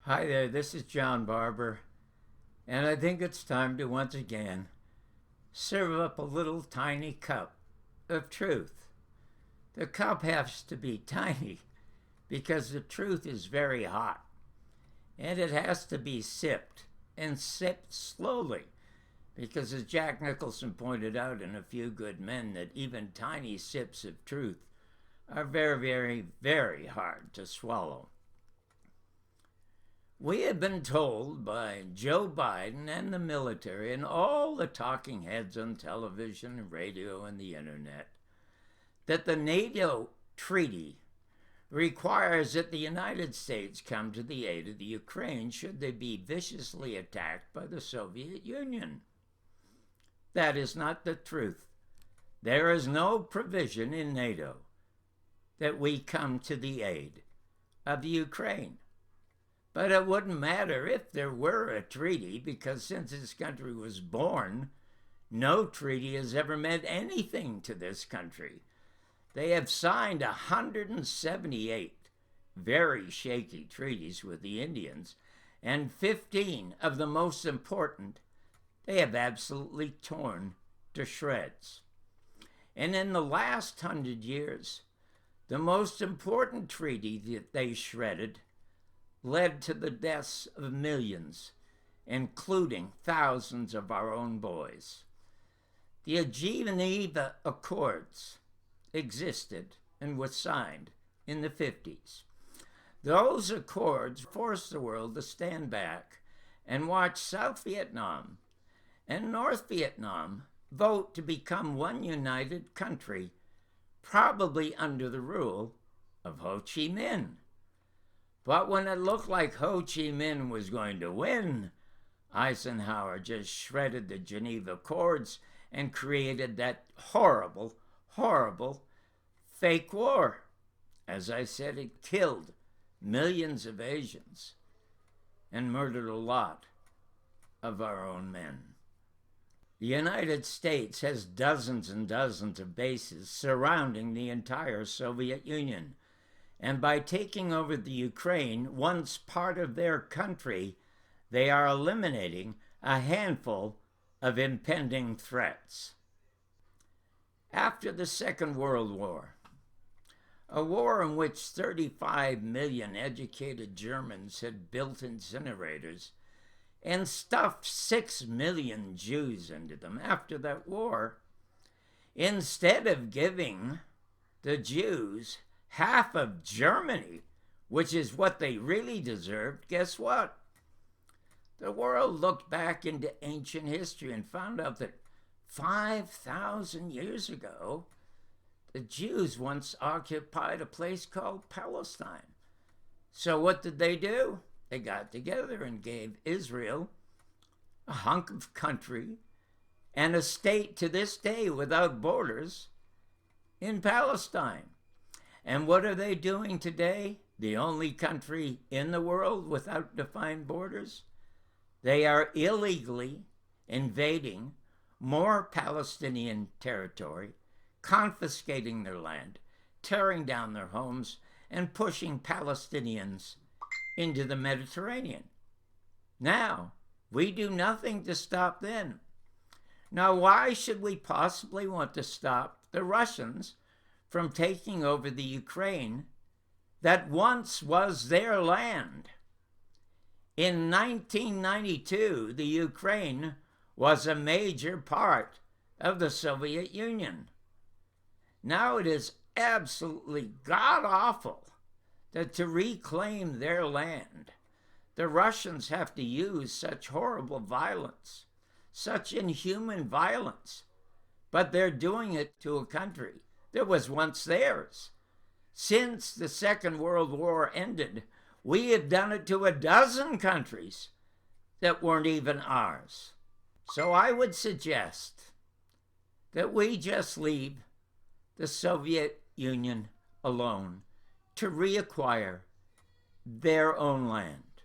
Hi there, this is John Barber, and I think it's time to once again serve up a little tiny cup of truth. The cup has to be tiny because the truth is very hot, and it has to be sipped and sipped slowly because, as Jack Nicholson pointed out in A Few Good Men, that even tiny sips of truth are very, very, very hard to swallow. We have been told by Joe Biden and the military and all the talking heads on television and radio and the internet that the NATO treaty requires that the United States come to the aid of the Ukraine should they be viciously attacked by the Soviet Union. That is not the truth. There is no provision in NATO that we come to the aid of the Ukraine. But it wouldn't matter if there were a treaty, because since this country was born, no treaty has ever meant anything to this country. They have signed 178 very shaky treaties with the Indians, and 15 of the most important they have absolutely torn to shreds. And in the last 100 years, the most important treaty that they shredded led to the deaths of millions, including thousands of our own boys. The Geneva Accords existed and was signed in the 50s. Those accords forced the world to stand back and watch South Vietnam and North Vietnam vote to become one united country, probably under the rule of Ho Chi Minh. But when it looked like Ho Chi Minh was going to win, Eisenhower just shredded the Geneva Accords and created that horrible, horrible fake war. As I said, it killed millions of Asians and murdered a lot of our own men. The United States has dozens and dozens of bases surrounding the entire Soviet Union. And by taking over the Ukraine, once part of their country, they are eliminating a handful of impending threats. After the Second World War, a war in which 35 million educated Germans had built incinerators and stuffed 6 million Jews into them, after that war, instead of giving the Jews half of Germany, which is what they really deserved, guess what? The world looked back into ancient history and found out that 5,000 years ago, the Jews once occupied a place called Palestine. So what did they do? They got together and gave Israel a hunk of country and a state to this day without borders in Palestine. And what are they doing today? The only country in the world without defined borders? They are illegally invading more Palestinian territory, confiscating their land, tearing down their homes, and pushing Palestinians into the Mediterranean. Now, we do nothing to stop them. Now, why should we possibly want to stop the Russians from taking over the Ukraine that once was their land? In 1992, the Ukraine was a major part of the Soviet Union. Now it is absolutely god-awful that to reclaim their land, the Russians have to use such horrible violence, such inhuman violence, but they're doing it to a country that was once theirs. Since the Second World War ended, we have done it to a dozen countries that weren't even ours. So I would suggest that we just leave the Soviet Union alone to reacquire their own land.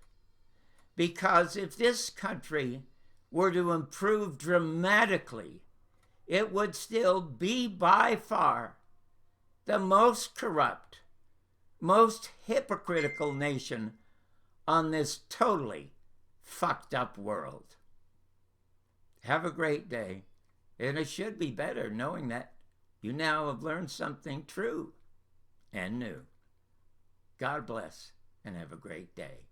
Because if this country were to improve dramatically, it would still be by far the most corrupt, most hypocritical nation on this totally fucked up world. Have a great day. And it should be better knowing that you now have learned something true and new. God bless and have a great day.